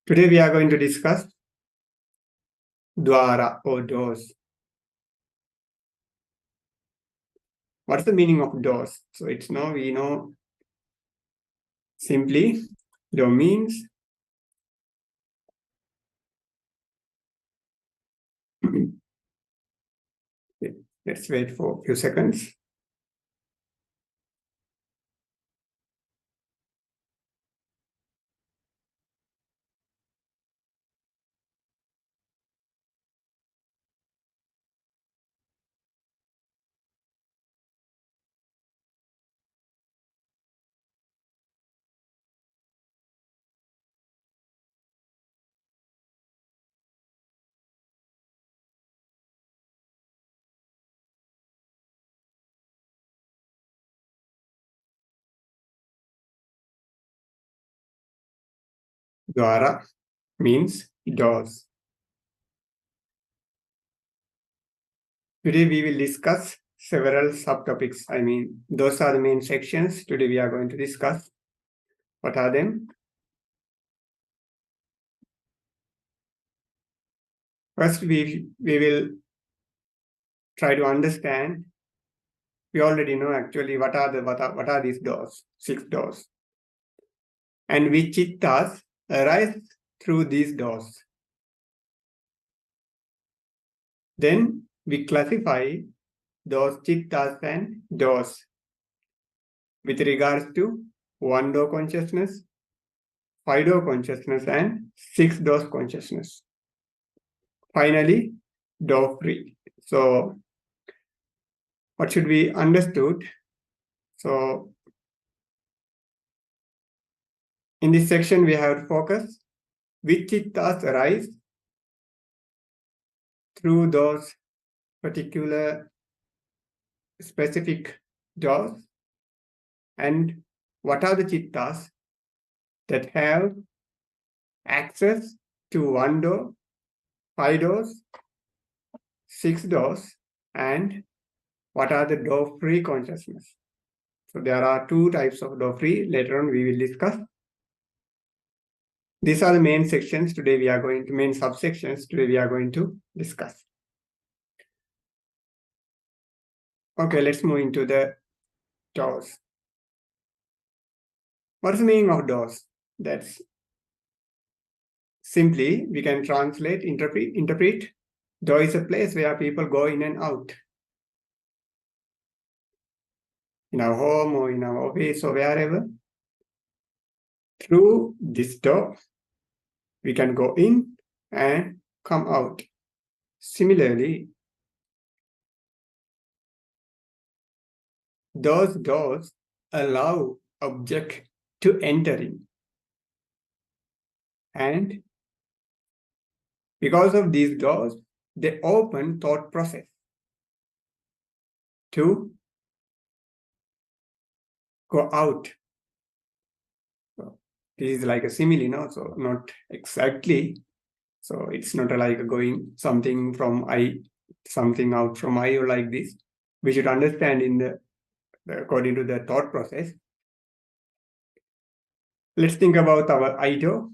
Today we are going to discuss Dvāra or doors. What's the meaning of doors? So we know simply door means let's wait for a few seconds. Dvāra means doors. Today we will discuss several subtopics. Those are the main sections. Today we are going to discuss. What are them? First, we will try to understand. We already know actually what are these doors, 6 doors, and which chittas arise through these doors. Then we classify those chittas and doors with regards to 1 door consciousness, 5 door consciousness, and 6 doors consciousness. Finally, door free. So, what should be understood? So, in this section, we have to focus which chittas arise through those particular specific doors, and what are the chittas that have access to 1 door, 5 doors, 6 doors, and what are the door-free consciousness. So there are 2 types of door-free. Later on we will discuss. These are the main sections today main subsections today we are going to discuss. Okay, let's move into the doors. What is the meaning of doors? That's simply, we can translate, interpret. Door is a place where people go in and out. In our home or in our office or wherever. Through this door, we can go in and come out. Similarly, those doors allow object to enter in. And because of these doors, they open thought process to go out. So this is like a simile, no? So not exactly. So it's not like going something out from I or like this. We should understand according to the thought process. Let's think about our eye door.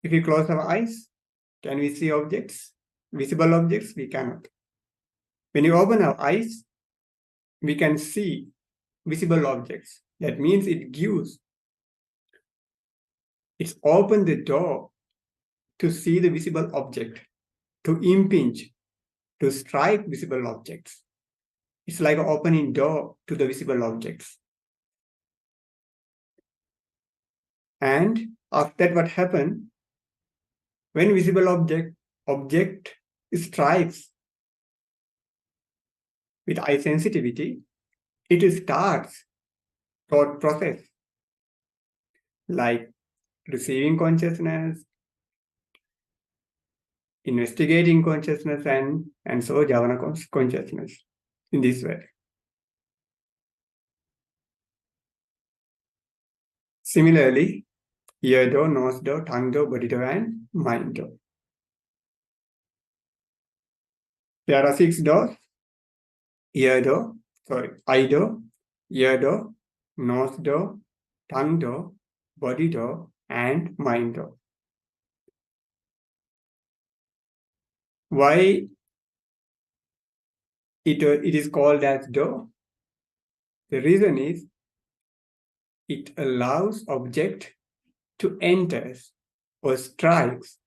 If we close our eyes, can we see objects? Visible objects? We cannot. When you open our eyes, we can see visible objects. That means it's opened the door to see the visible object, to impinge, to strike visible objects. It's like an opening door to the visible objects. And after that, what happened? When visible object strikes with eye sensitivity, it starts thought process like receiving consciousness, investigating consciousness, and so jhana consciousness in this way. Similarly, ear door, nose door, tongue door, body door, and mind door. There are 6 doors: eye door, ear door, nose door, tongue door, body door, and mind do. Why it is called as do? The reason is it allows object to enter or strikes.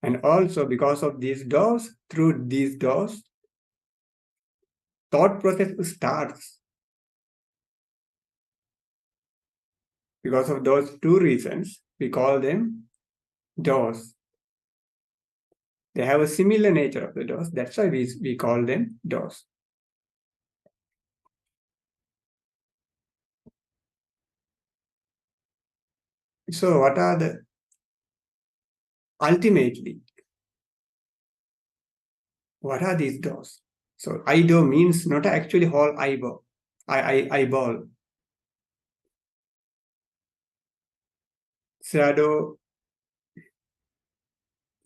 And also because of these doors, through these doors, thought process starts. Because of those two reasons, we call them doors. They have a similar nature of the doors. That's why we call them doors. So what are the, ultimately, what are these doors? So eyeball means not actually whole eyeball. Eyeball. Sayadaw U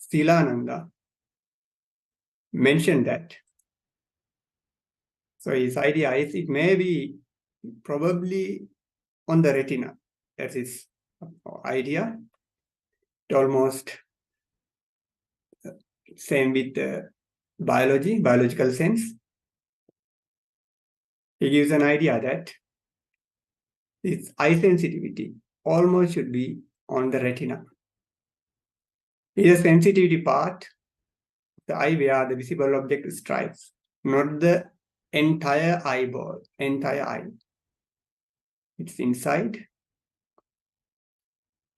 Sīlānanda mentioned that. So his idea is it may be probably on the retina. That is idea. Almost same with the biological sense. He gives an idea that its eye sensitivity almost should be on the retina. It is a sensitivity part, the eye where the visible object strikes, not the entire eyeball, entire eye. It's inside.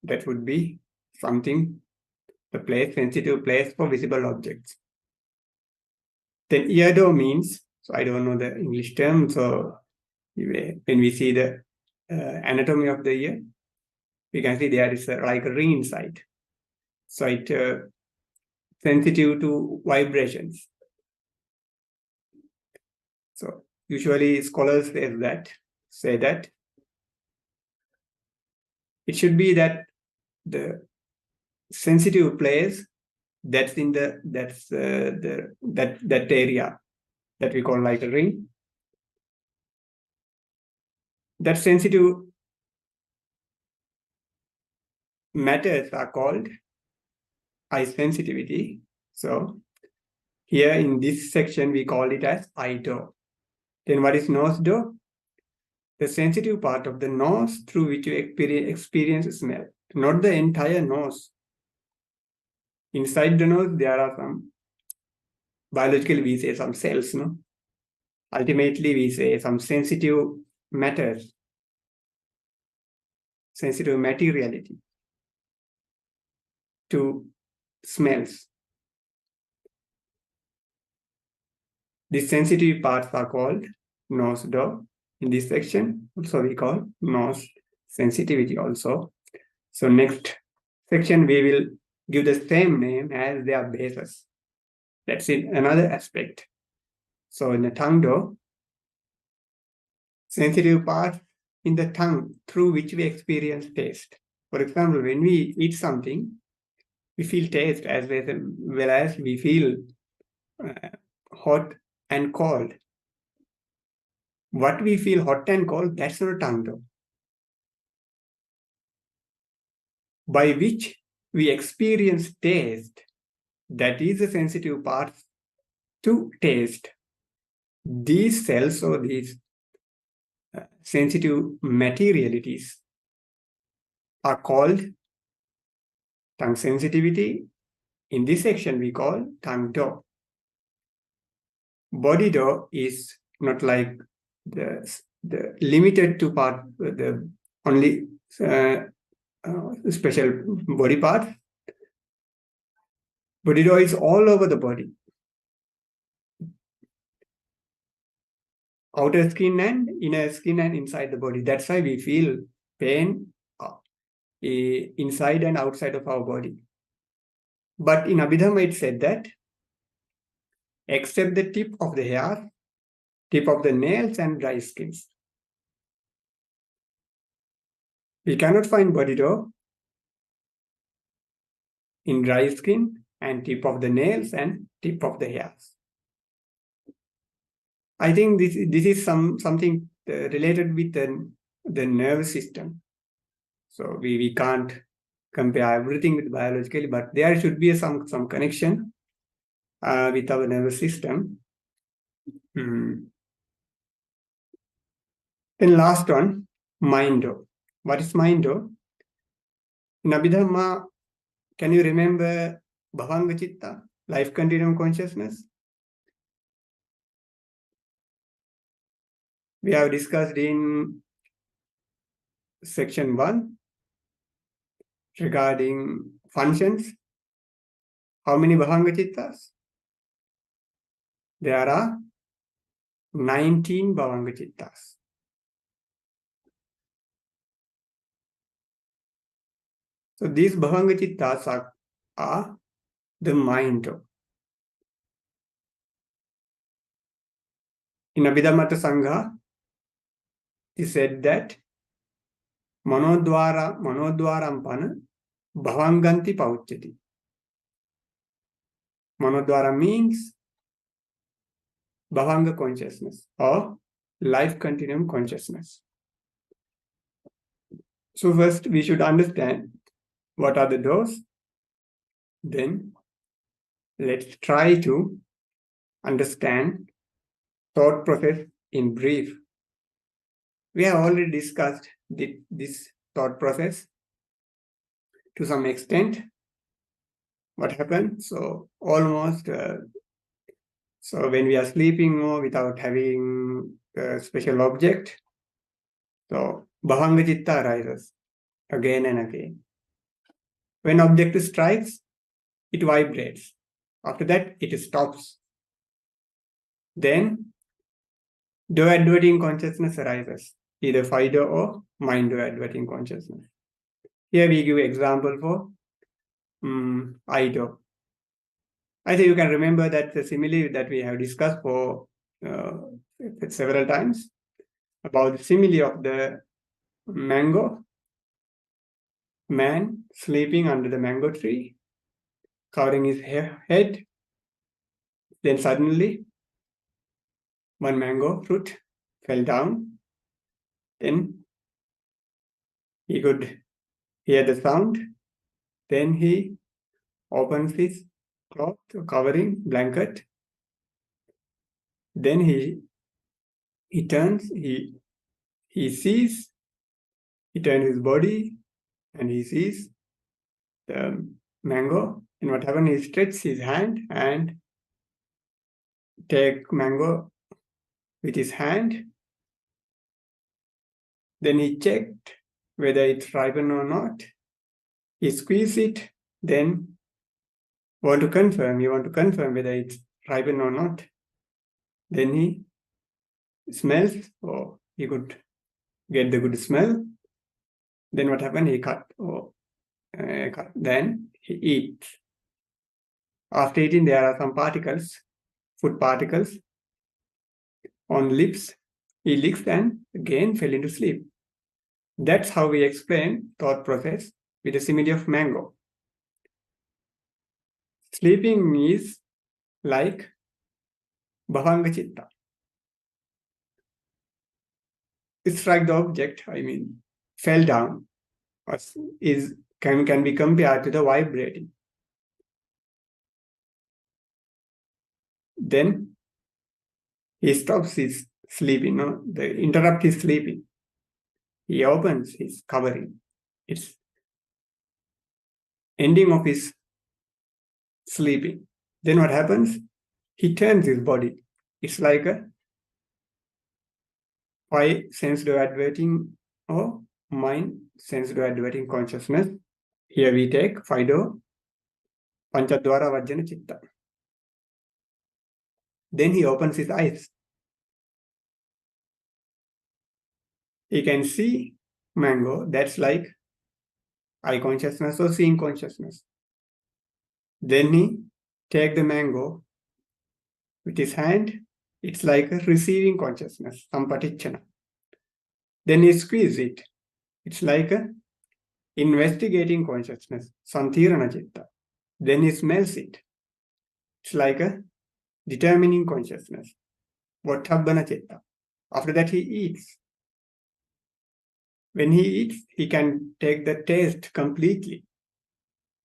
That would be something, the place, sensitive place for visible objects. Then eardo means, so I don't know the English term, so when we see the anatomy of the ear, we can see there is like a ring inside. So it sensitive to vibrations. So usually scholars say that it should be that the sensitive place that's in that area that we call like a ring. That sensitive matters are called eye sensitivity. So here in this section we call it as eye do. Then what is nose do? The sensitive part of the nose through which you experience smell, not the entire nose. Inside the nose there are some, biologically we say some cells, no? Ultimately we say some sensitive matters, sensitive materiality to smells. These sensitive parts are called nose do. In this section, also we call nose sensitivity also. So next section we will give the same name as their basis. That's in another aspect. So in the tongue do, sensitive part in the tongue through which we experience taste. For example, when we eat something, we feel taste as well as we feel hot and cold. What we feel hot and cold, that's not tongue do. By which we experience taste, that is the sensitive part to taste. These cells or these sensitive materialities are called tongue sensitivity. In this section we call tongue do. Body do is not like the limited to part, the only special body part. Body do is all over the body. Outer skin and inner skin and inside the body. That's why we feel pain inside and outside of our body. But in Abhidhamma it said that except the tip of the hair, tip of the nails and dry skins, we cannot find body do in dry skin and tip of the nails and tip of the hairs. I think this is something related with the nervous system. So we can't compare everything with biologically, but there should be some connection with our nervous system. Then last one, mindo. What is mindo? In Abhidhamma, can you remember Bhavanga Chitta, life continuum consciousness? We have discussed in section 1 regarding functions. How many Bhavanga Chittas? There are 19 Bhavanga Chittas. So these Bhavanga Chittas are the mind. In Abhidhammattha Saṅgaha, he said that Manodvaram pana bhavanganti pauchyati. Manodvara means Bhavanga consciousness or life continuum consciousness. So first we should understand what are the doors. Then let's try to understand thought process in brief. We have already discussed this thought process to some extent. What happened? So almost, so when we are sleeping or without having a special object, so Bhavanga Chitta arises again and again. When object strikes, it vibrates. After that, it stops. Then, do-adverting consciousness arises, either Fido or mind-do-adverting consciousness. Here we give example for Ido. I think you can remember that the simile that we have discussed for several times about the simile of the mango, man sleeping under the mango tree, covering his head. Then suddenly, one mango fruit fell down. Then he could hear the sound. Then he opens his cloth, covering, blanket. Then he turns, he sees, he turns his body and he sees the mango. And what happened, he stretches his hand and take mango with his hand. Then he checked whether it's ripened or not. He squeezed it, then you want to confirm whether it's ripened or not. Then he smells, or he could get the good smell. Then what happened? He cut. Then he eats. After eating, there are some particles, food particles on lips. He licks and again fell into sleep. That's how we explain thought process with the simile of mango. Sleeping is like Bhavanga Chitta. It's like the object, fell down, can be compared to the vibrating. Then he stops his sleeping, interrupt his sleeping. He opens his covering. It's ending of his sleeping. Then what happens? He turns his body. It's like a 5 sense-do-adverting or mind sense-do-adverting consciousness. Here we take Fido, Panchadvara Vajjana Chitta. Then he opens his eyes. He can see mango. That's like eye consciousness or seeing consciousness. Then he take the mango with his hand. It's like a receiving consciousness, sampatichana. Then he squeeze it. It's like a investigating consciousness, santirana chitta. Then he smells it. It's like a determining consciousness, vatthabbana chitta. After that he eats. When he eats, he can take the taste completely.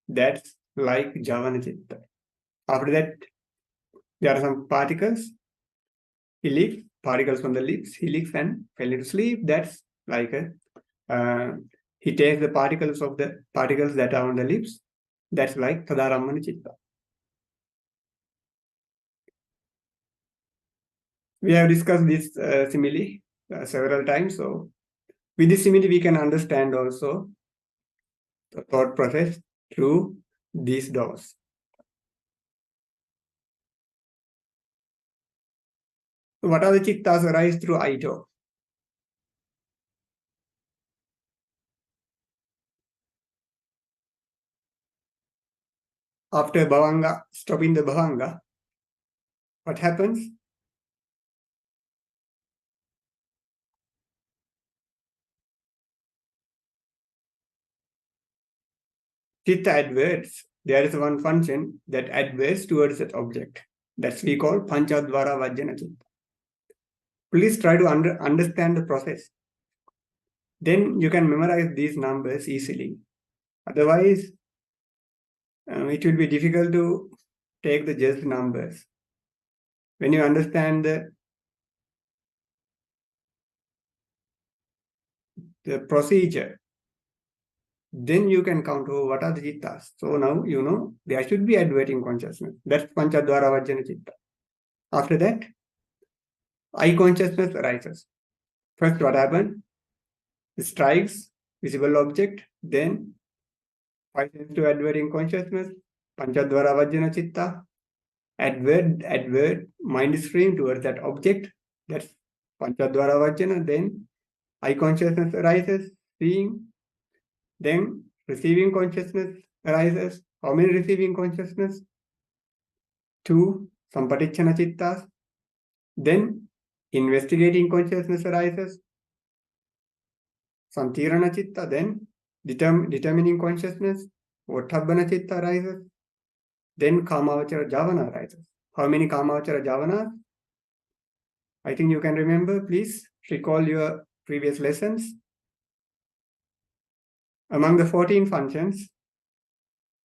That's like Javana Chitta. After that, there are some particles. He licks, particles from the lips. He licks and fell into sleep. That's like he takes the particles that are on the lips. That's like Tadarammana Chitta. We have discussed this simile several times. So with this simile, we can understand also the thought process through these doors. What are the chittas arise through I door? After bhavanga, stopping the bhavanga, what happens? Chitta adverts. There is one function that adverts towards that object. That's we call Panchadvara Vajjana Chitta. Please try to understand the process. Then you can memorize these numbers easily. Otherwise, it will be difficult to take the just numbers. When you understand the procedure, then you can count what are the chittas. So now you know there should be adverting consciousness. That's Panchadvara Vajjana Chitta. After that, I consciousness arises. First, what happened? It strikes visible object, then five sense to adverting consciousness, Panchadvara Vajjana Chitta, advert mind stream towards that object. That's Panchadvara Vajjana. Then I consciousness arises, seeing. Then receiving consciousness arises. How many receiving consciousness? 2, Sampatichana Chittas. Then investigating consciousness arises. Santirana Chitta. Then determining consciousness. Vottabhana Chitta arises. Then Kamavachara Javana arises. How many Kamavachara Javanas? I think you can remember. Please recall your previous lessons. Among the 14 functions,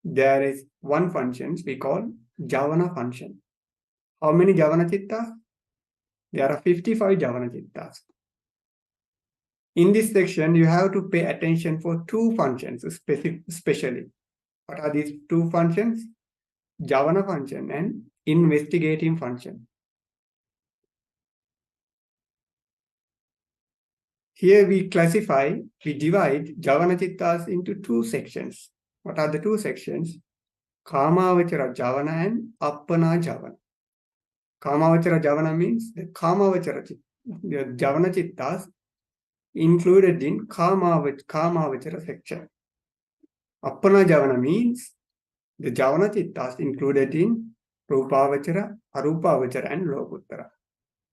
there is one function we call Javana function. How many Javana Chittas? There are 55 Javana Chittas. In this section, you have to pay attention for 2 functions especially. What are these 2 functions? Javana function and investigating function. Here we divide Javana Chittas into 2 sections. What are the 2 sections? Kamavachara Javana and Appana Javana. Kamavachara Javana means the Kamavachara Javana Chittas included in Kamavachara section. Appana Javana means the Javana Chittas included in Rupavachara, Arupavachara and Lokuttara.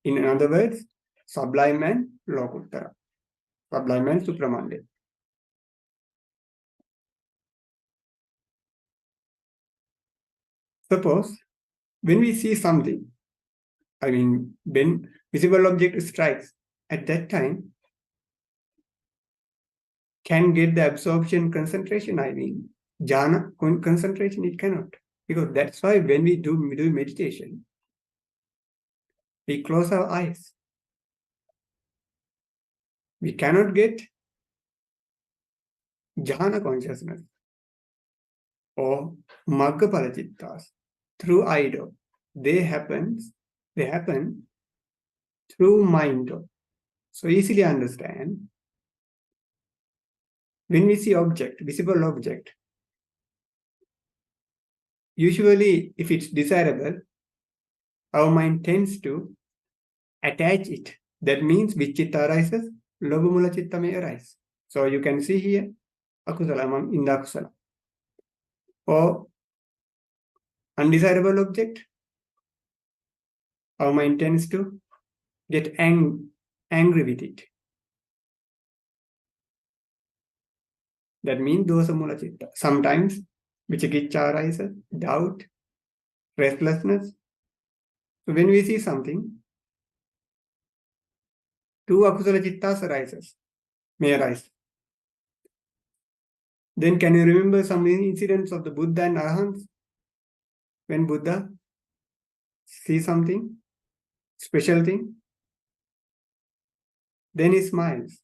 In other words, sublime and Lokuttara. Sublime and Supramanya. Suppose when we see something, when visible object strikes, at that time, can get the absorption concentration, jhana concentration, it cannot. Because that's why when we do meditation, we close our eyes. We cannot get jhana consciousness or Maggapala Chittas through idol. They happen through mind. So easily understand. When we see visible object, usually if it's desirable, our mind tends to attach it. That means which chitta arises? Lobhamula Chitta may arise. So you can see here, akusala among indakusala. Or undesirable object, our mind tends to get angry with it. That means dosamula chitta. Sometimes vichikiccha arises, doubt, restlessness. So when we see something, 2 akusala chittas may arise. Then can you remember some incidents of the Buddha and Arahants? When Buddha sees something, special thing, then he smiles.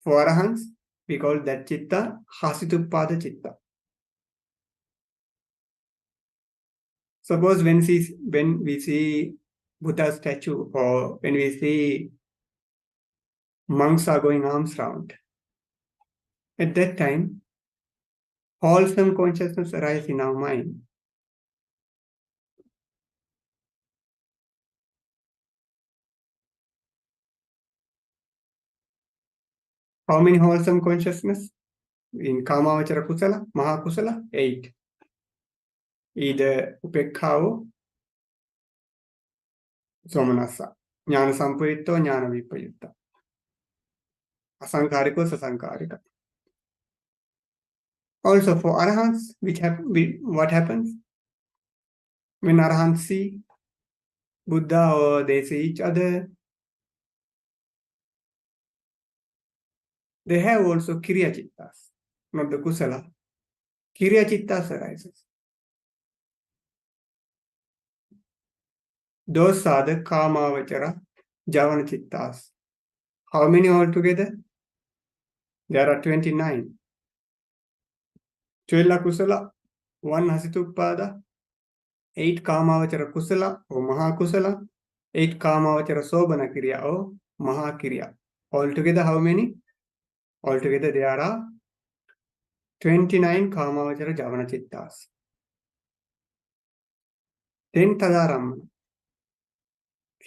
For Arahants, we call that chitta Hasituppada chitta. Suppose when we see Buddha's statue, or when we see monks are going arms round, at that time, wholesome consciousness arises in our mind. How many wholesome consciousness? In Kamavachara Kusala, Mahakusala, 8. Either Upekkhao, Somanassa, Jnana Sampayutta, Jnana Vipayutta, Asaṅkāriko, Sasaṅkārika. Also for Arahants, what happens? When Arahants see Buddha or they see each other, they have also Kriya Chittas, not the Kusala. Kriya Chittas arises. Those are the Kamavachara Javana Chittas. How many altogether? There are 29. 12 Kusala, 1 Hasituppada, 8 Kamavachara Kusala or Mahakusala, 8 Kamavachara Sobhana Kriya or Mahakriya. Altogether how many? Altogether there are 29 Kamavachara Javana Chittas. Then Tadaramana,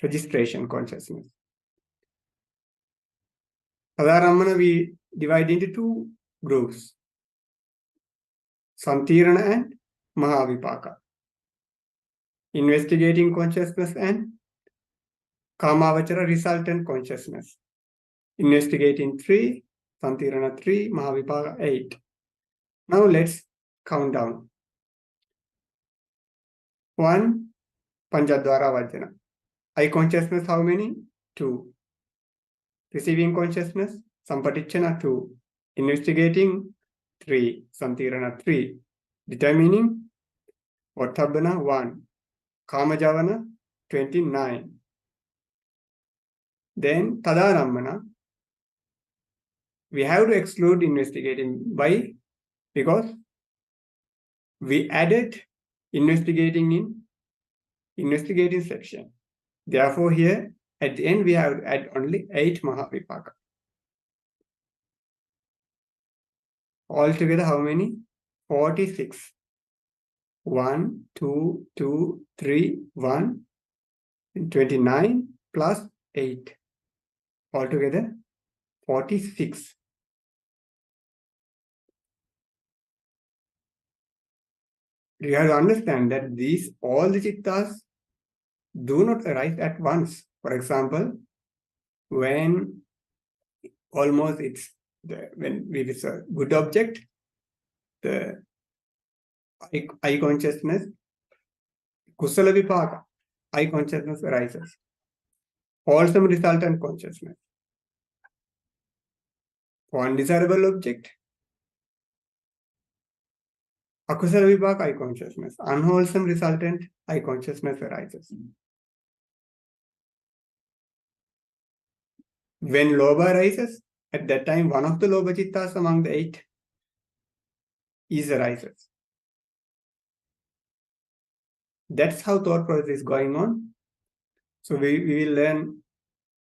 registration consciousness. Tadaramana we divide into 2 groups, Santirana and Mahavipaka. Investigating consciousness and Kamavachara resultant consciousness. Investigating 3, Santirana 3, Mahavipaka 8. Now let's count down. 1, Panchadvāra Vajjana. Eye consciousness how many? 2. Receiving consciousness, Sampatichana 2. Investigating 3, Santirana 3. Determining Vattabhana 1. Kamajavana 29. Then Tadaramana, we have to exclude investigating. Why? Because we added investigating in investigating section. Therefore, here at the end we have to add only 8 Mahavipaka. Altogether, how many? 46. 1, 2, 2, 3, 1, 29 plus 8. Altogether, 46. You have to understand that all the chittas do not arise at once. For example, when almost when it is a good object, the eye consciousness, kusala vipaka, eye consciousness arises. Wholesome resultant consciousness. For undesirable object, akusala vipaka, eye consciousness. Unwholesome resultant, eye consciousness arises. When lobha arises, at that time one of the lobha chittas among the 8 arises. That's how thought process is going on. So we will learn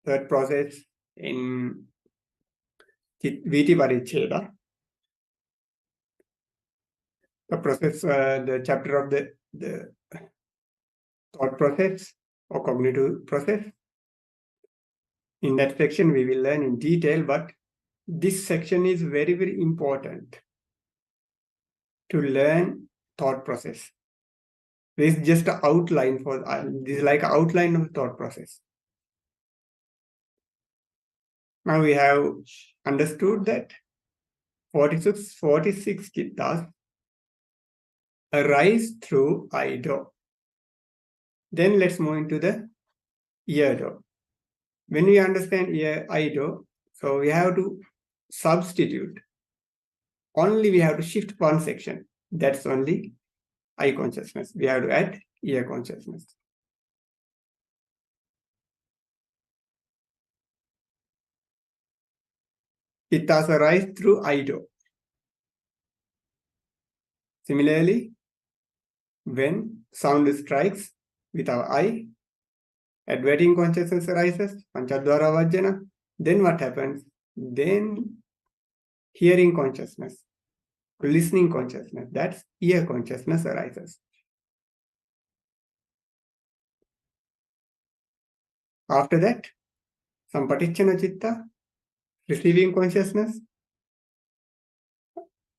third process in Viti Paricceda. The process, the chapter of the thought process or cognitive process. In that section, we will learn in detail, but this section is very, very important to learn thought process. This is just an outline for, this is like an outline of thought process. Now we have understood that 46 chittas arise through eye door. Then let's move into the ear door. When we understand eye door, so we have to substitute only we have to shift one section. That's only eye consciousness. We have to add ear consciousness. Chittas arise through eye door. Similarly, when sound strikes with our eye, adverting consciousness arises, Panchadvara Vajjana. Then what happens? Then hearing consciousness, listening consciousness, that's ear consciousness arises. After that, Sampatichana Chitta, receiving consciousness,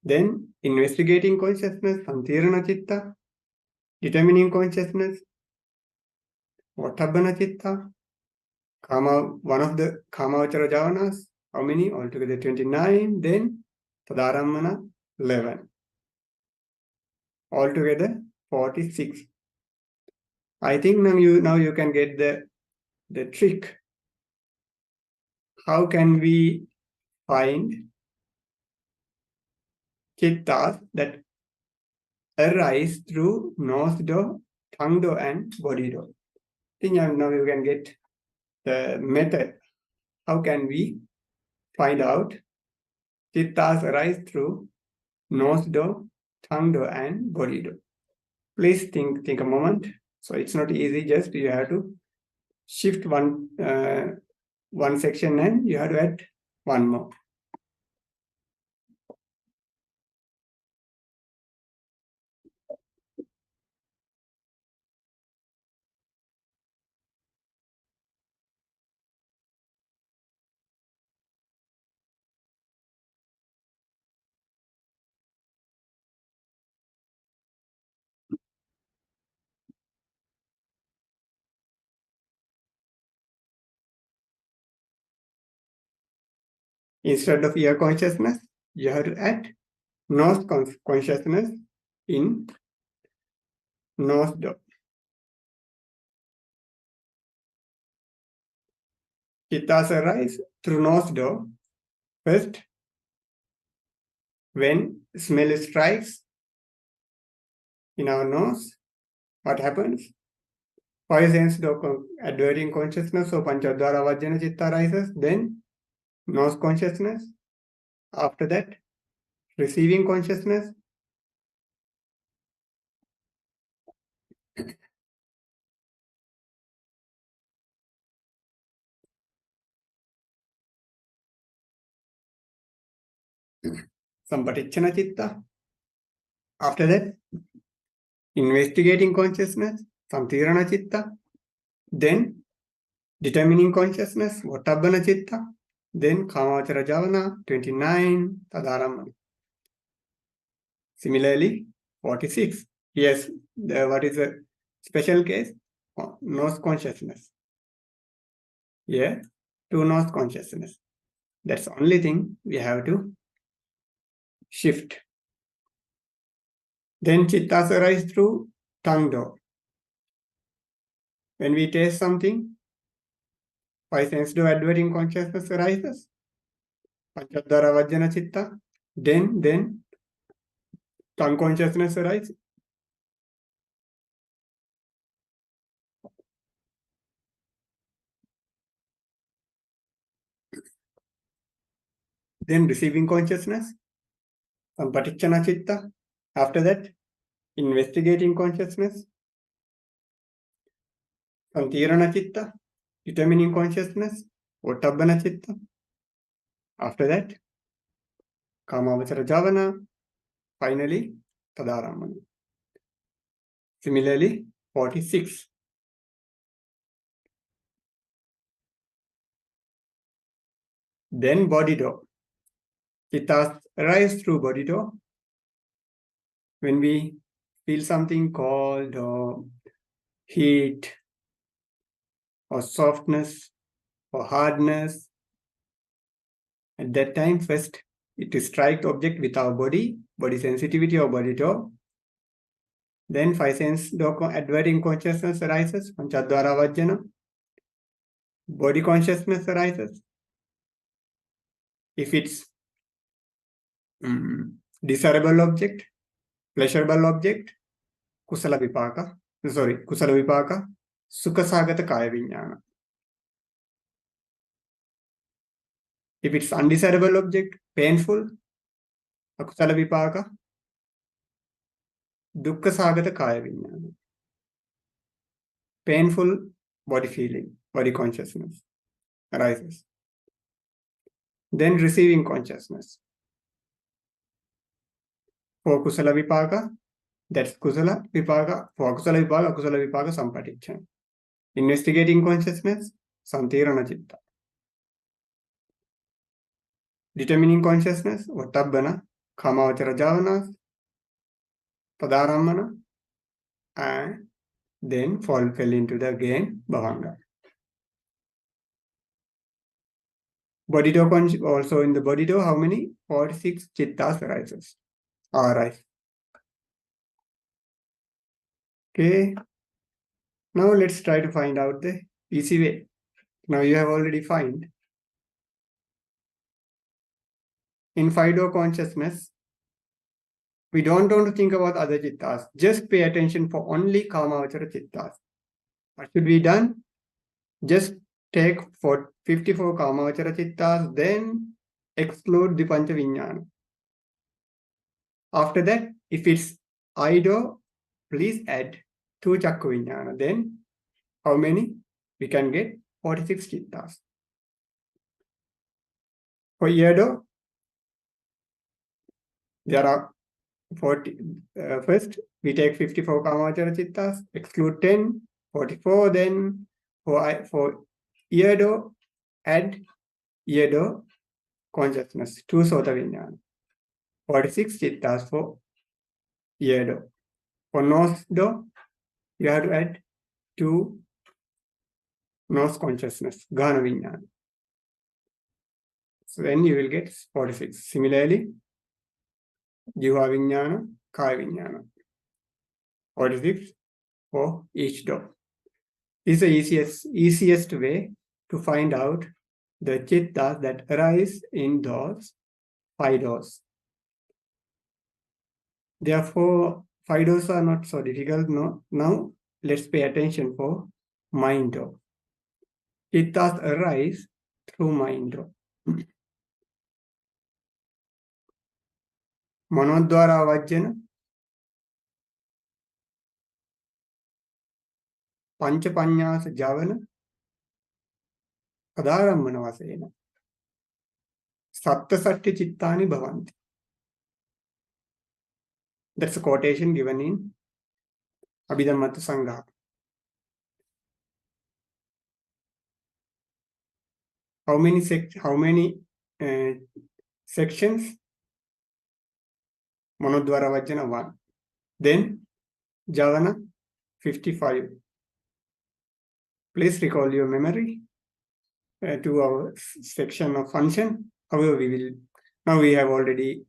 then investigating consciousness, Santirana Chitta, determining consciousness, Vattabhana Chitta, one of the Kamavachara Javanas, how many? Altogether 29, then Tadarammana 11. Altogether 46. I think now you can get the trick. How can we find chittas that arise through nose door, tongue door, and body door? I think now you can get the method. How can we find out chittas arise through nose door, tongue door, and body door? Please think a moment. So it's not easy, just you have to shift one section and you have to add one more. Instead of ear consciousness, you have to add nose consciousness in nose door. Chittas arise through nose door. First, when smell strikes in our nose, what happens? Five sense door adverting consciousness, so Panchadvara Vajjana Chitta arises, then nose consciousness. After that, receiving consciousness. Sampatichana Chitta. After that, investigating consciousness, Santirana Chitta. Then, determining consciousness, Vattabhana Chitta. Then, Kamavachara Javana, 29, Tadarammana. Similarly, 46. Yes, what is a special case? Nose consciousness. Yeah, two nose consciousness. That's the only thing we have to shift. Then chittas arise through tongue door. When we taste something, five sense door adverting consciousness arises. Panchadvara Vajjana Chitta. Then tongue consciousness arises. Then receiving consciousness, Sampatichana Chitta. After that, investigating consciousness, Santirana Chitta, determining consciousness, Vattabhana Chitta. After that, Kamavachara Javana, finally, Tadarammana. Similarly, 46. Then body door. Chittas arise through body door. When we feel something cold or heat or softness or hardness, at that time, first it strikes the object with our body sensitivity or body door. Then five sense door adverting consciousness arises, Panchadvara Vajjana. Body consciousness arises. If it's desirable object, pleasurable object, kusala vipaka, sukasagata kaya viññāna. If it's undesirable object, painful, akusala vipaka, dukkha-sagata kaya viññāna. Painful body feeling, body consciousness arises. Then receiving consciousness. For kusala vipaka, that's kusala vipaka. For akusala vipaka sampaticchana. Investigating consciousness, santirana citta. Determining consciousness, vattabbana, kamavachara jhavanas, tadarammana, and then fell into the again bhavanga. Bodhito also in the bodhito, how many? 46 chittas arises. Arise. Okay. Now let's try to find out the easy way. Now you have already found. In Fido consciousness, we don't want to think about other chittas. Just pay attention for only kamavachara chittas. What should be done? Just take for 54 kamavachara chittas, then exclude the pancha viññāna. After that, if it's Ido, please add 2 chakku viññāna. Then how many? We can get 46 chittas. For Yedo, there are 40. First, we take 54 kamavachara chittas, exclude 10, 44. Then for Yedo, add Yedo consciousness, 2 sota viññāna. 46 chittas for Yedo. For Nosdo, you have to add 2 Nos consciousness, Ghana viññāna. So then you will get 46. Similarly, Jiva viññāna, Kaya viññāna. 46 for each do. This is the easiest way to find out the chittas that arise in those 5 doors. Therefore, 5 doors are not so difficult. No. Now, let's pay attention for mind door. Chittas arise through mind door. Manodvāra vajjana, pancha paññāsa javana, padārammana vasena, satta satya chittani bhavanti. That's a quotation given in Abhidhammattha Saṅgaha. How many sections? Manodvāra vajjana 1. Then Javana 55. Please recall your memory to our section of function. However, now we have already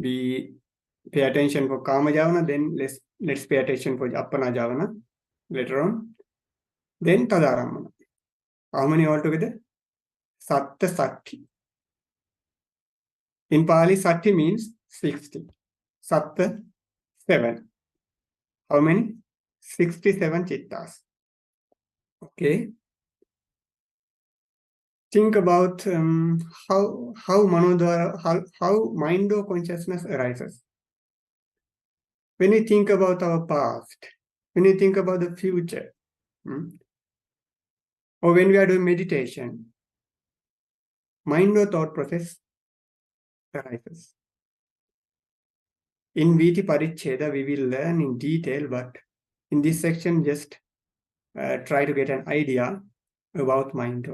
pay attention for Kama Javana, then let's pay attention for Appana Javana later on. Then Tadarammana. How many altogether? Satta Satti. In Pali, Satti means 60. Satta, 7. How many? 67 chittas. Okay. Think about how mind or consciousness arises. When we think about our past, when we think about the future, or when we are doing meditation, mind or thought process arises. In Viti Paricceda, we will learn in detail, but in this section, just try to get an idea about mind.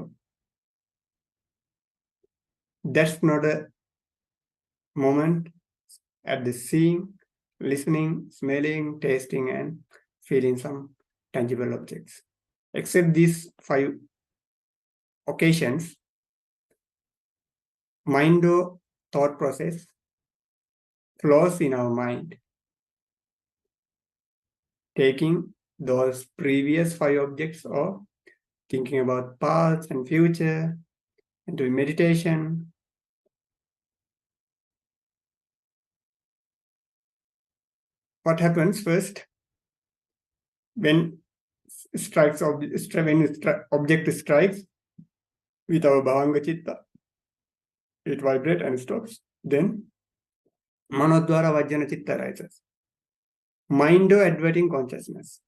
That's not a moment at the seeing, listening, smelling, tasting, and feeling some tangible objects. Except these 5 occasions, mind or thought process flows in our mind, taking those previous 5 objects or thinking about past and future and doing meditation. what happens first when object strikes with our bhavanga citta, it vibrates and stops. Then manodvara vajjana citta arises. Mind-adverting consciousness.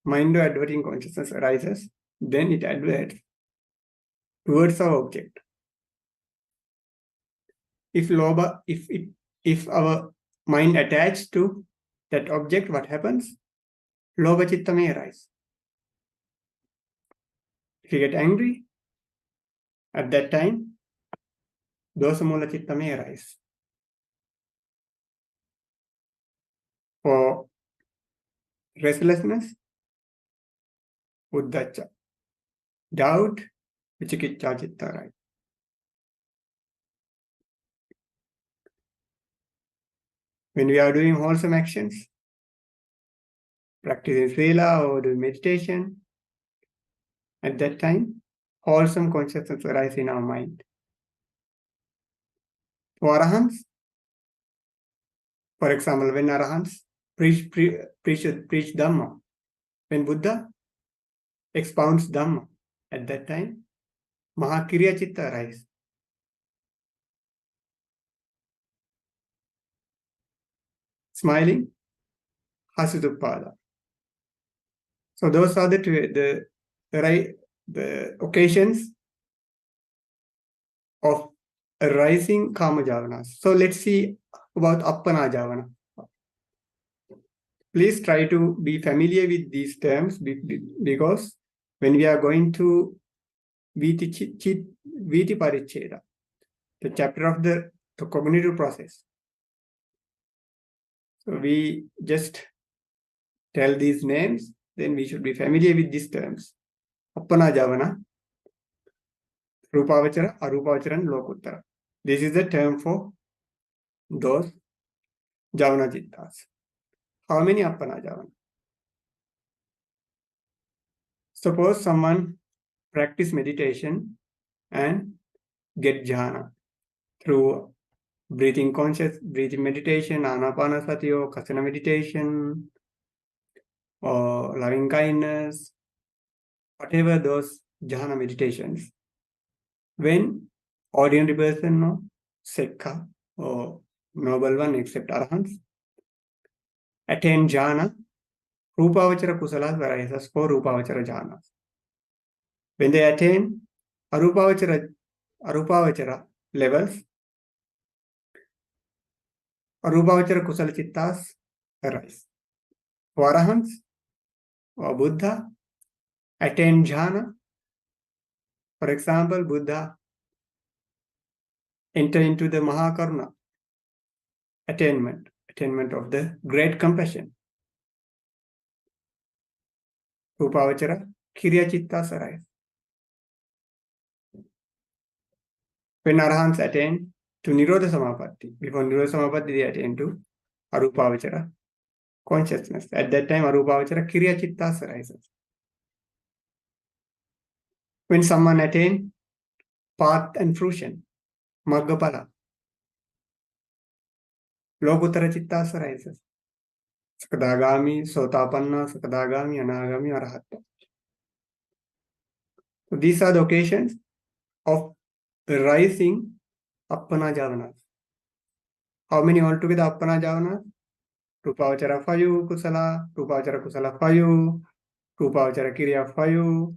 Mind-adverting consciousness arises, then it adverts towards our object. If our mind attached to that object, what happens? Lobha citta may arise. If you get angry, at that time, dosa mula citta may arise. For restlessness, uddhacca. Doubt, vicikicca citta arise. When we are doing wholesome actions, practicing sila or doing meditation, at that time, wholesome consciousness arises in our mind. For arahants, for example, when arahants preach Dhamma, when Buddha expounds Dhamma, at that time, Mahakiriya Citta arises. Smiling, Hasutuppada. So those are the occasions of arising Kama Javanas. So let's see about Appana Javana. Please try to be familiar with these terms because when we are going to Viti Paricceda, the chapter of the cognitive process, so we just tell these names, then we should be familiar with these terms. Appana Javana, Rupavachara, Arupavachara, and Lokuttara. This is the term for those Javana Cittas. How many Appana Javana? Suppose someone practice meditation and get jhana through breathing meditation, anapanasati, or kasana meditation, or loving kindness, whatever those jhana meditations. When ordinary person, no, Sekha, or noble one except arahants, attain jhana, Rupavachara Kusalas arises for Rupavachara jhanas. When they attain Arupavachara levels, Arupavachara Kusala Cittas arise. For arahants or Buddha attain jhana. For example, Buddha enter into the Mahakaruna attainment of the great compassion. Rupavachara Kiriya Cittas arise. When arahants attain to Nirodha Samapatti, before Nirodha Samapatti they attain to Arupavachara consciousness. At that time, Arupavachara Kiriya Cittas arises. When someone attain path and fruition, Maggapala, Lokuttara Cittas arises. Sakadagami, Sotapanna, Sakadagami, Anagami, Arahatta. So these are the occasions of rising Appana Javanas. How many altogether Appana Javanas? Rupavachara 5 Kusala, Rupavachara Kusala 5, Rupavachara Kiriya 5,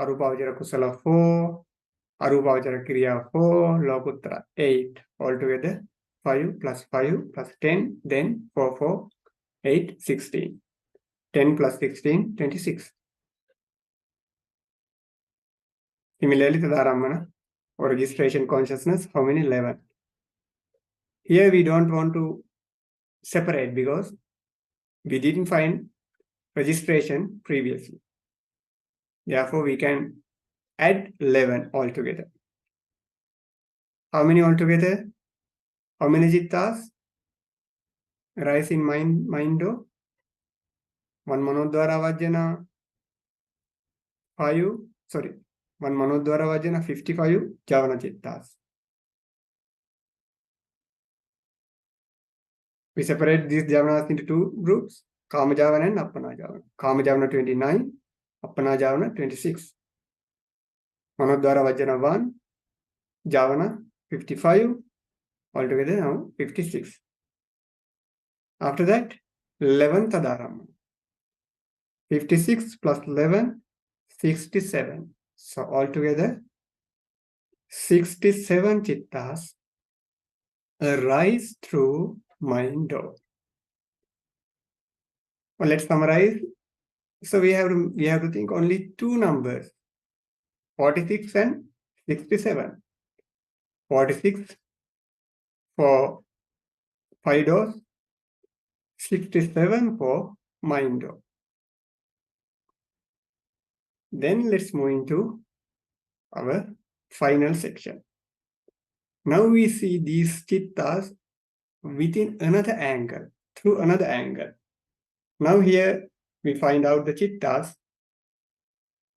Arupavachara Kusala 4, Arupavachara Kiriya 4, Lokuttara 8. Altogether 5 plus 5 plus 10, then 4, 4, 8, 16. 10 plus 16, 26. Similarly, Tadaramana or registration consciousness, how many? 11. Here we don't want to separate because we didn't find registration previously. Therefore, we can add 11 altogether. How many altogether? How many Cittas arise in Mindo? 1 Manodvara Vajjana 5, sorry, 1 Manodvara Vajjana 55 Javana Cittas. We separate these javanas into two groups, Kama Javana and Appana Javana. Kama Javana 29, Appana Javana 26. Manodvara Vajana 1, Javana 55, altogether now 56. After that, 11th Adharama. 56 plus 11, 67. So altogether, 67 chittas arise through mind door. Well, let's summarize. So we have to think only two numbers, 46 and 67. 46 for 5 doors, 67 for mind door. Then let's move into our final section. Now we see these chittas within another angle, through another angle. Now here we find out the chittas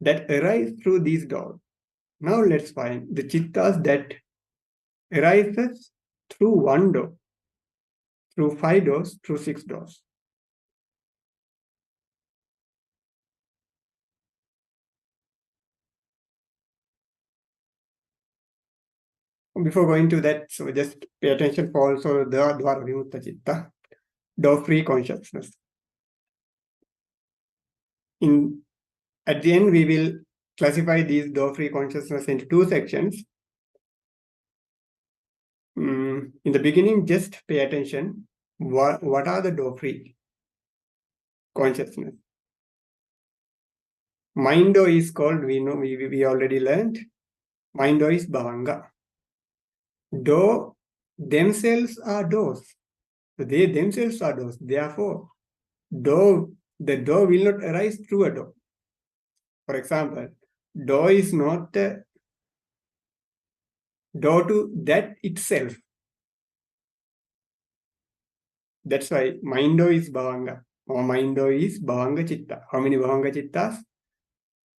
that arise through these doors. Now let's find the chittas that arises through one door, through 5 doors, through 6 doors. Before going to that, so just pay attention for also the Dvāra Vimutta Citta, door-free consciousness. At the end, we will classify these door-free consciousness into two sections. In the beginning, just pay attention. What are the door-free consciousness? Mind door is called, we know, we already learned. Mind door is Bhavanga. Door themselves are doors. So they themselves are doors. Therefore, the door will not arise through a door. For example, door is not a door to that itself. That's why mind door is Bhavanga. Or mind door is Bhavanga Chitta. How many Bhavanga Chittas?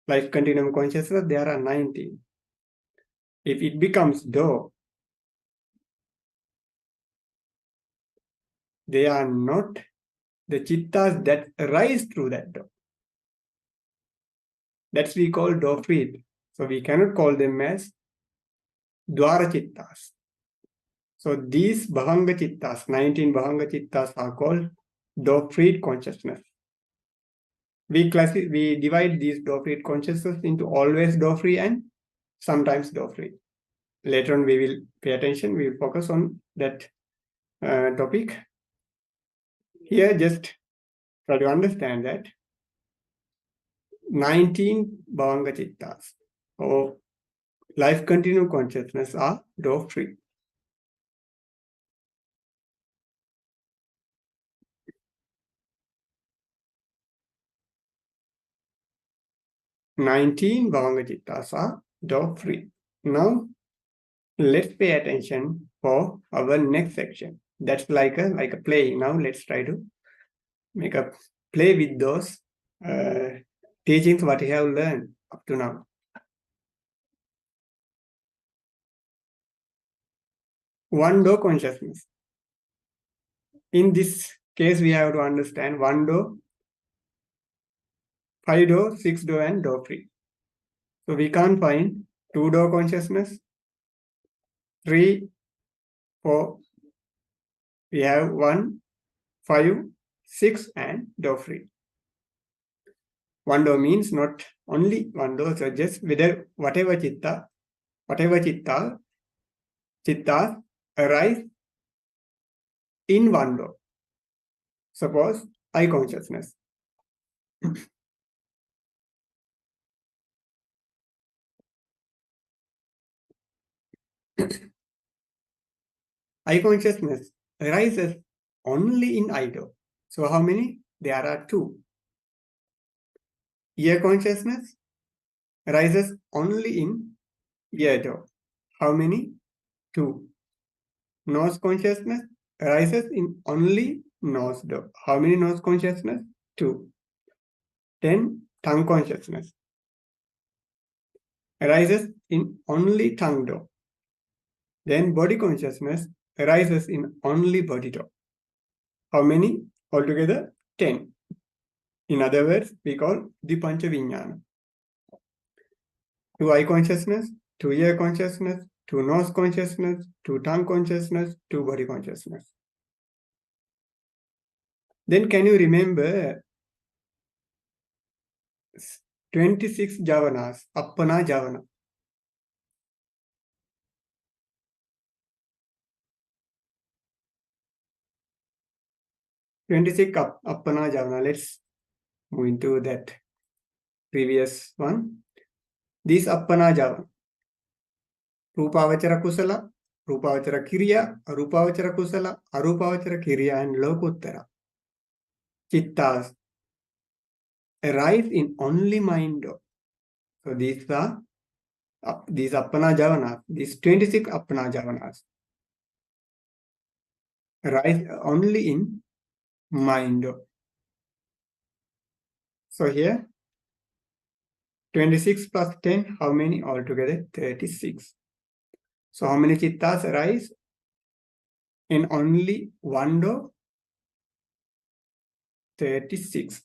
Life continuum consciousness, there are 19. If it becomes door, they are not the chittas that arise through that door. That's we call door-free. So we cannot call them as Dvāra chittas. So these Bhavanga chittas, 19 Bhavanga chittas are called door-free consciousness. We divide these door-free consciousness into always door-free and sometimes door-free. Later on we will pay attention, we will focus on that topic. Here just try to understand that 19 Bhavanga chittas or life continuum consciousness are door-free. Nineteen Bhavanga chittas are door-free. Now let's pay attention for our next section. That's like a play. Now let's try to make a play with those teachings what we have learned up to now. One door consciousness. In this case, we have to understand one door, 5 door, 6 door, and door-free. So we can't find 2 door consciousness, 3, 4. We have 1, 5, 6, and door-free. One door means not only one door, so just whatever chitta arise in one door. Suppose I consciousness. I consciousness arises only in I door. So how many? There are 2. Ear consciousness arises only in ear door. How many? 2. Nose consciousness arises in only nose door. How many nose consciousness? 2. Then tongue consciousness arises in only tongue door. Then body consciousness arises in only body door. How many? Altogether 10. In other words, we call the Pancha Vijnana. 2 eye consciousness, 2 ear consciousness, 2 nose consciousness, 2 tongue consciousness, 2 body consciousness. Then can you remember 26 javanas, appana javana? 26 appana javana. Let's move into that previous one. These appana javana. Rupavachara kusala, Rupavachara kiriya, Arupavachara kusala, Arupavachara kiriya, and Lokuttara chittas arise in only mind. So these are these appana javanas, these 26 appana javanas arise only in mind. So here 26 plus 10, how many altogether? 36. So how many chittas arise in only one door? 36.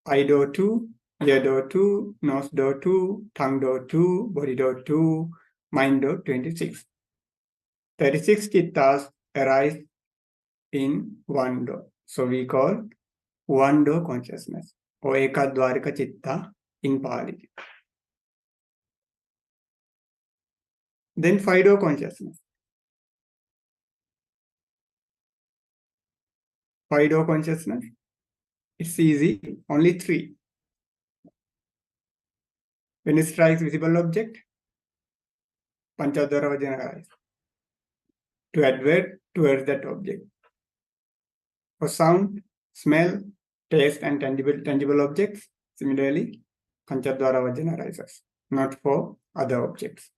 Eye door 2, ear door 2, nose door 2, tongue door 2, body door 2, mind door 26. 36 chittas arise in one door. So we call one door consciousness, or ekadvarika chitta in Pali. Then 5 door consciousness. 5 door consciousness, it's easy, only 3. When it strikes visible object, Panchadvara Vajana arises to advert towards that object. For sound, smell, taste, and tangible objects, similarly, Panchadvara Vajana arises, not for other objects.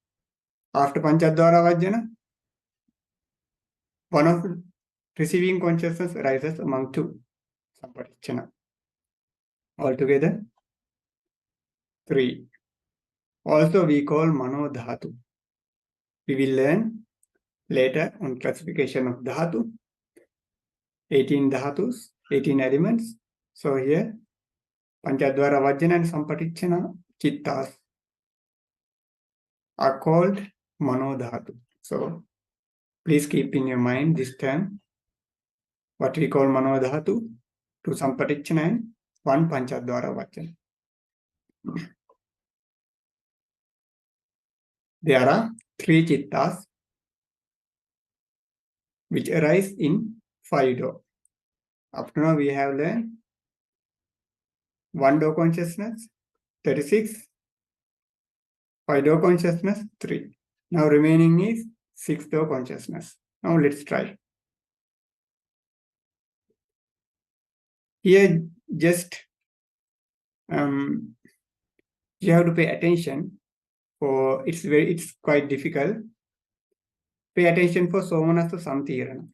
After Panchadvara Vajana, one of receiving consciousness arises among 2, Samparichana. Altogether, 3. Also, we call Mano Dhatu. We will learn later on classification of Dhatu, 18 Dhatus, 18 elements. So here, Panchadvara Vajana and Sampatichana Chittas are called Mano Dhatu. So please keep in your mind this term, what we call Mano Dhatu, 2 Sampatichana and 1 Panchadvara Vajana. There are 3 chittas which arise in 5 door. Up to now we have learned 1 door consciousness, 36, 5 door consciousness, 3. Now remaining is 6 door consciousness. Now let's try. Here just you have to pay attention for it's quite difficult. Pay attention for Somanassa Santirana.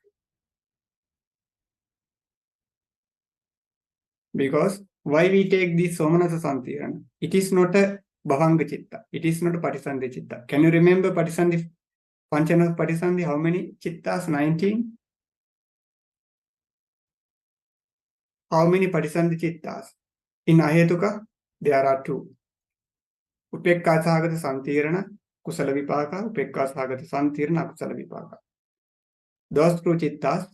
Because why we take this Somanassa Santirana? It is not a Bhavanga Chitta. It is not a Patisandhi Chitta. Can you remember Patisandhi? Panchana Patisandhi, how many Chittas? 19. How many Patisandhi Chittas? In Ahetuka, there are 2. Upekka Sāgata Santirana, Kusala Vipaka, Upekka Sāgata Santirana, Kusala Vipaka. Those 2 Chittas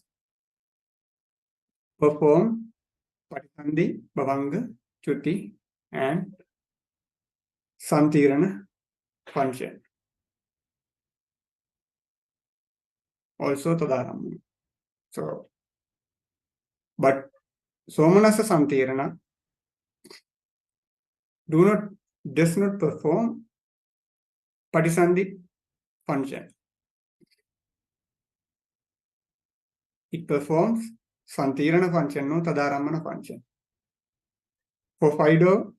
perform Patisandhi, Bhavanga, Chuti, and Santirana function. Also Tadaramana. So, but Somanassa Santirana does not perform Patisandhi function. It performs Santirana function, no Tadaramana function. For 5 door,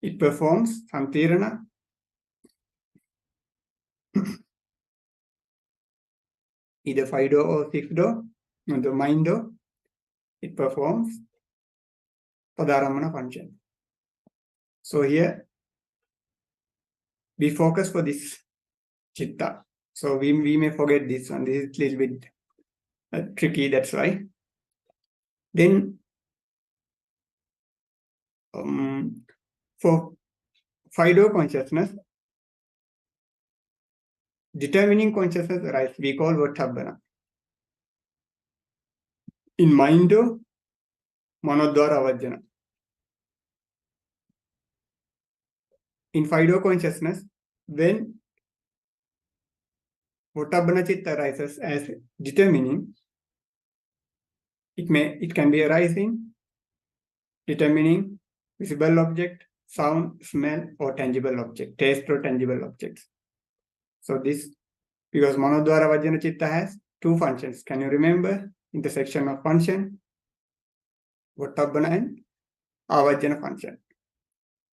it performs Santirana, either 5 door or 6 door, no, the mind door, it performs Tadaramana function. So here, we focus for this Chitta. So we may forget this one. This is a little bit tricky, that's why. Then for five-door consciousness, determining consciousness arises, we call Vattabhana. In mind-door, Manodvara Vajjana. In five-door consciousness, when Vattabhana Chitta arises as determining, it can be arising, determining visible object, sound, smell, or tangible object, taste or tangible objects. So this, because Manodvara Vajjana Chitta has two functions. Can you remember in the section of function? Vattabhana and Avajjana function.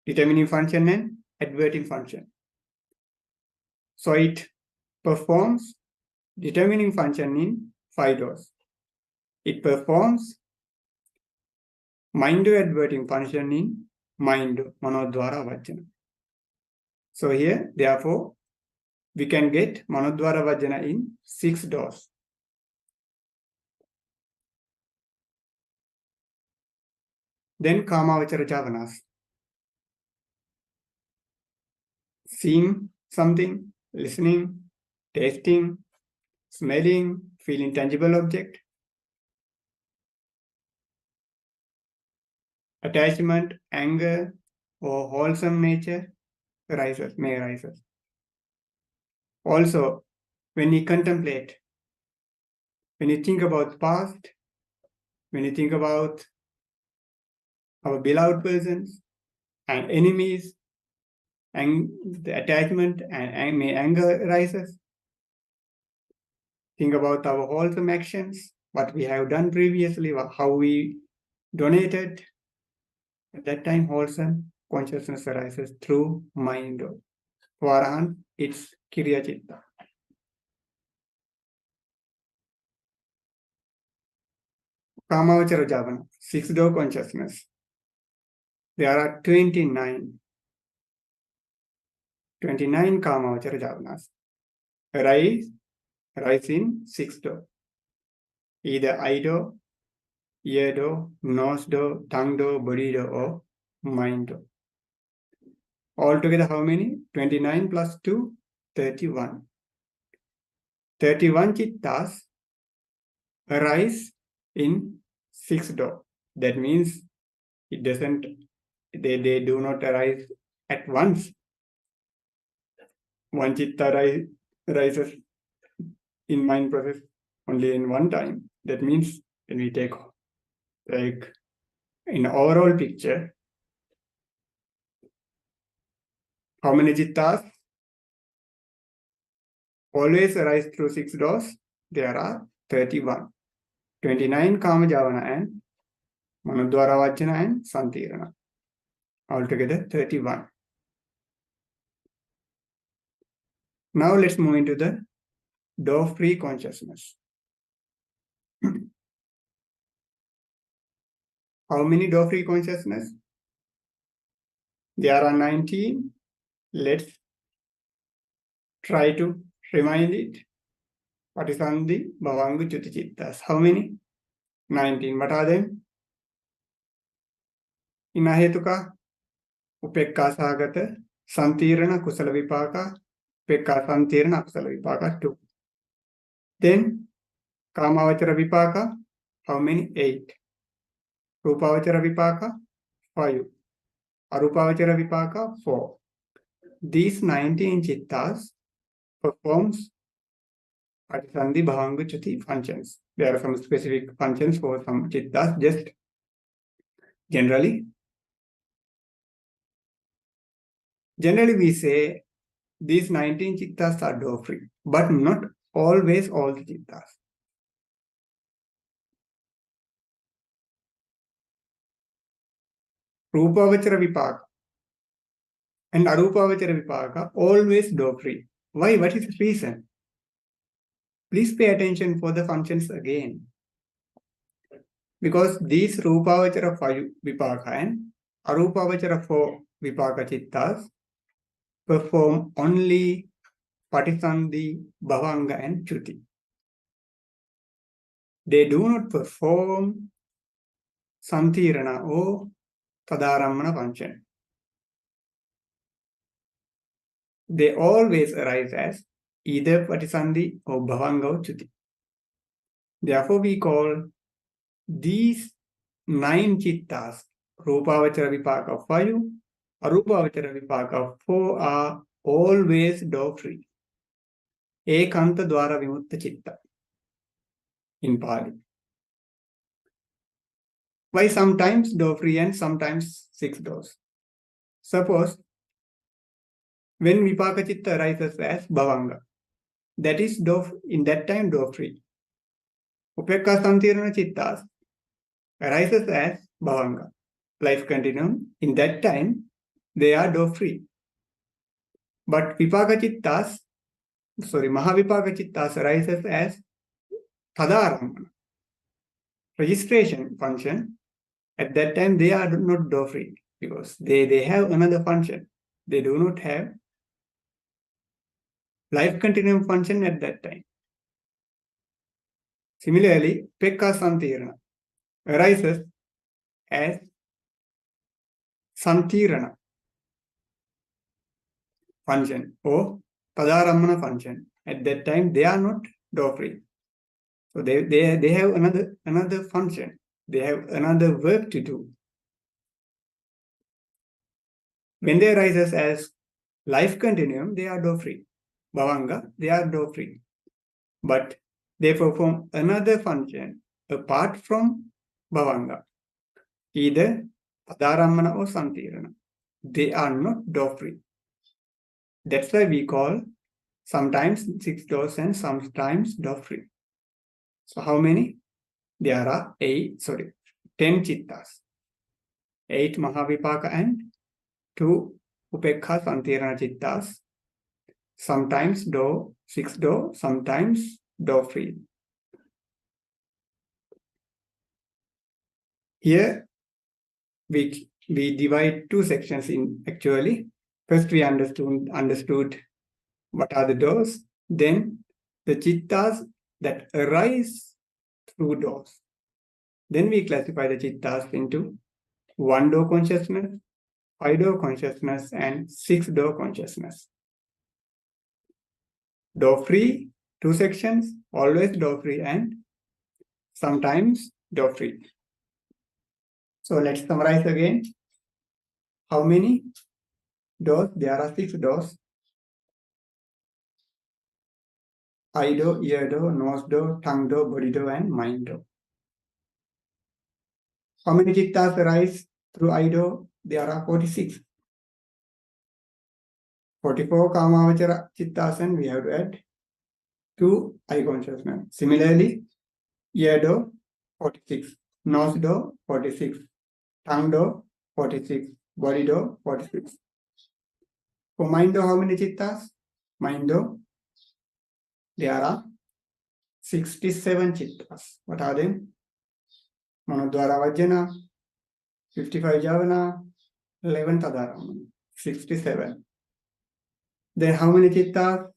Determining function and adverting function. So it performs determining function in five doors. It performs mind adverting function in mind, Manodvara Vajjana. So here, therefore, we can get Manodvara Vajjana in 6 doors. Then Kamavachara Javanas. Seeing something, listening, tasting, smelling, feeling tangible object. Attachment, anger, or wholesome nature may arise. Also, when we contemplate, when you think about past, when you think about our beloved persons and enemies, and the attachment and may anger arises. Think about our wholesome actions, what we have done previously, how we donated. At that time, wholesome consciousness arises through mind. For Arahant, it's Kriya Chitta. Kamavachara Javana, 6-door consciousness. There are 29 Kamavachara Javanas. Arise in 6 door. Either eye door, ear door, nose door, tongue door, body door, or mind door. Altogether, how many? 29 plus 2, 31. 31 chittas arise in 6 door. That means it doesn't, they do not arise at once. One chitta arises in mind process only in one time. That means when we take like in overall picture, how many chittas always arise through 6 doors? There are 31. 29 Kama Javana and Manodvara Vajjana and Santirana. Altogether 31. Now let's move into the door-free consciousness. How many door-free consciousness? There are 19. Let's try to remind it. Patisandhi, Bhavangu, Chuti Chittas. How many? 19. What are them? Inahetuka, Upekka Sagata, Santirana, Kusala Vipaka, Upekka Santirana, Kusala Vipaka, 2. Then, Kamavachara Vipaka, how many? 8. Rupavachara Vipaka, 5. Arupavachara Vipaka, 4. These 19 chittas performs Patisandhi, Bhavangu, Chuti functions. There are some specific functions for some chittas. Just generally we say these 19 chittas are door-free, but not always all the chittas. Rupavachara Vipaka and Arupavachara Vipaka always door-free. Why? What is the reason? Please pay attention for the functions again. Because these Rupavachara Vipaka and Arupavachara 4 Vipaka chittas perform only Patisandhi, Bhavanga and Chuti. they do not perform Santirana or Tadarammana function. They always arise as either Patisandhi or Bhavanga or Chuti. Therefore, we call these 9 chittas, Rupavachara Vipaka of 5, Arupavachara Vipaka of 4 are always door-free. Ekanta Dvāra Vimutta Chitta in Pali. Why sometimes door-free and sometimes 6 doors? Suppose when Vipaka Chitta arises as Bhavanga, that is in that time door-free. Upekka Santirana Chittas arises as Bhavanga, life continuum. In that time, they are door-free. But Mahavipaka Chittas arises as Tadarammana, registration function. At that time, they are not door-free because they have another function. They do not have life continuum function at that time. Similarly, Pekka Santirana arises as Santirana function or Tadarammana function. At that time, they are not door-free. So they have another function. They have another work to do. When they arises as life continuum, they are door-free. Bhavanga, they are door-free. But they perform another function apart from Bhavanga, either Tadarammana or Santirana. They are not door-free. That's why we call sometimes 6 doors and sometimes door-free. So how many? There are 10 chittas. 8 Mahavipaka and 2 Upekha Santirana chittas. Sometimes 6 door, sometimes door-free. Here we divide 2 sections in actually. First we understood what are the doors, then the chittas that arise through doors. Then we classify the chittas into 1-door consciousness, 5-door consciousness, and 6-door consciousness. Door-free, 2 sections, always door-free and sometimes door-free. So let's summarize again. How many doors? There are 6 doors. Eye door, ear door, nose door, tongue door, body door, and mind door. How many chittas arise through eye door? There are 46. 44 Kamavachara chittas, and we have to add 2 eye consciousness. Similarly, ear door, 46. Nose door, 46. Tongue door, 46. Body door, 46. For mind door, how many chittas? Mind door, there are 67 chittas. What are them? Manodvara Vajjana, 55 Javana, 11 Tadarammana, 67. Then how many chittas?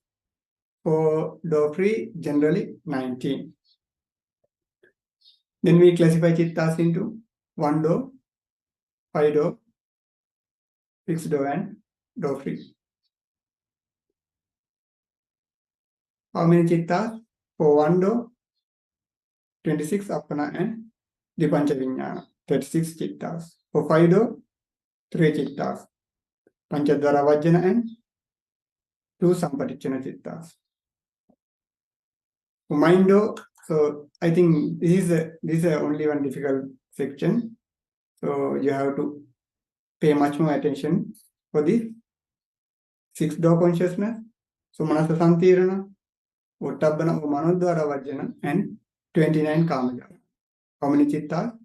For door-free, generally 19. Then we classify chittas into 1 door, 5 door, 6 door, and door-free. How many chittas? For 1 door, 26 Appana and Dipancha Vijñāna, 36 chittas. For 5 door, 3 chittas. Panchadvara Vajjana and 2 Sampatichana chittas. For mind door, so I think this is only one difficult section. So you have to pay much more attention for this 6-door consciousness. So Manasa Santirana, Uttabbana, Manodvara Vajjana, and 29 Kamajana. How many chittas?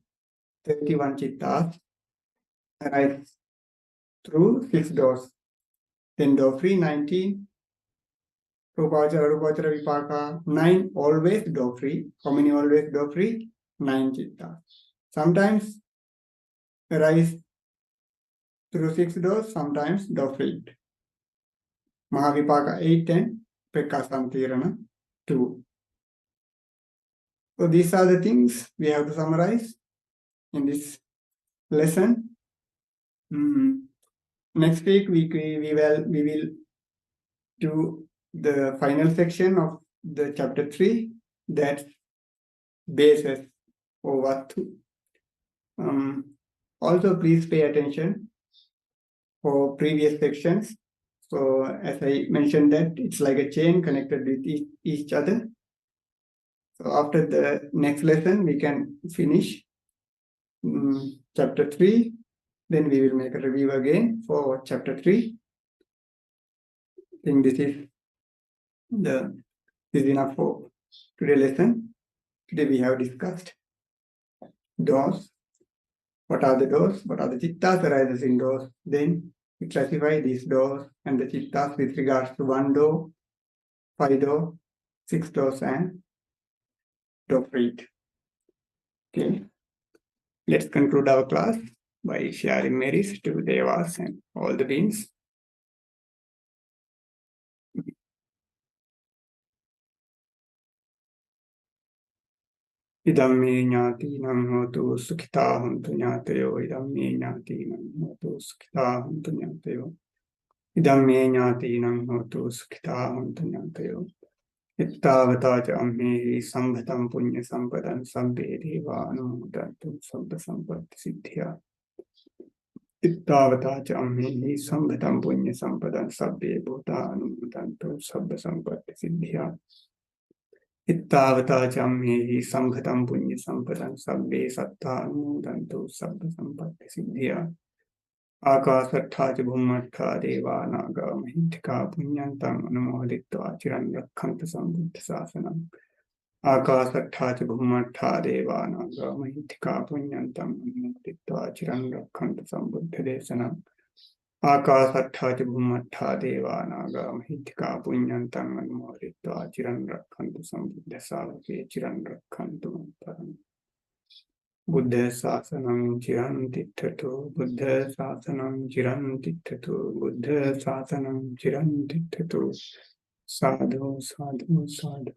31 chittas arise through 6 doors. Then door-free, 19. Rupavachara, Arupavachara, Vipaka, 9 always door-free. How many always door-free? 9 chittas. Sometimes arise through 6 doors, sometimes door-free. Mahavipaka 8 and Pekka Santirana 2. So these are the things we have to summarize in this lesson. Next week we will do the final section of the chapter 3, that basis or vatu. Also, please pay attention for previous sections. So as I mentioned, that it's like a chain connected with each other. So after the next lesson, we can finish chapter 3. Then we will make a review again for chapter 3. I think this is enough for today's lesson. Today we have discussed doors. What are the doors? What are the chittas arises in doors? Then we classify these doors and the chittas with regards to 1 door, 5 door, 6 doors, and door 8. Okay. Let's conclude our class by sharing merits to Devas and all the beings. Idammi ñātīnaṁ hotu sukhitā hontu ñātayo. Idammi ñātīnaṁ hotu sukhitā hontu ñātayo. Idammi ñātīnaṁ hotu sukhitā hontu ñātayo. Ittavata ca ammehi sambhatam punya sampadam sabbe deva anumodantu sabba sampatti siddhya. Ittavata ca ammehi sambhatam punya sampadam sabbe bhuta anumodantu sabba sampatti siddhya. Ittavata ca ammehi sambhatam punya sampadam sabbe sattha anumodantu sabba sampatti siddhya. Ākāsattha ca bhummattha deva nāga mahiṭṭhika puññantam anumoditvā ciran rakkhantu sambuddha sāsanam. Ākāsattha ca bhummattha deva nāga mahiṭṭhika puññantam anumoditvā ciran rakkhantu sambuddha desanam. Ākāsattha ca bhummattha deva nāga mahiṭṭhika puññantam anumoditvā ciran rakkhantu sambuddha sāvake ciran rakkhantu mantaram. Buddha Sasanam Chiran Titthato, Buddha Sasanam Chiran Titthato, Buddha Sasanam Chiran Titthato. Sadhu, sadhu, sadhu.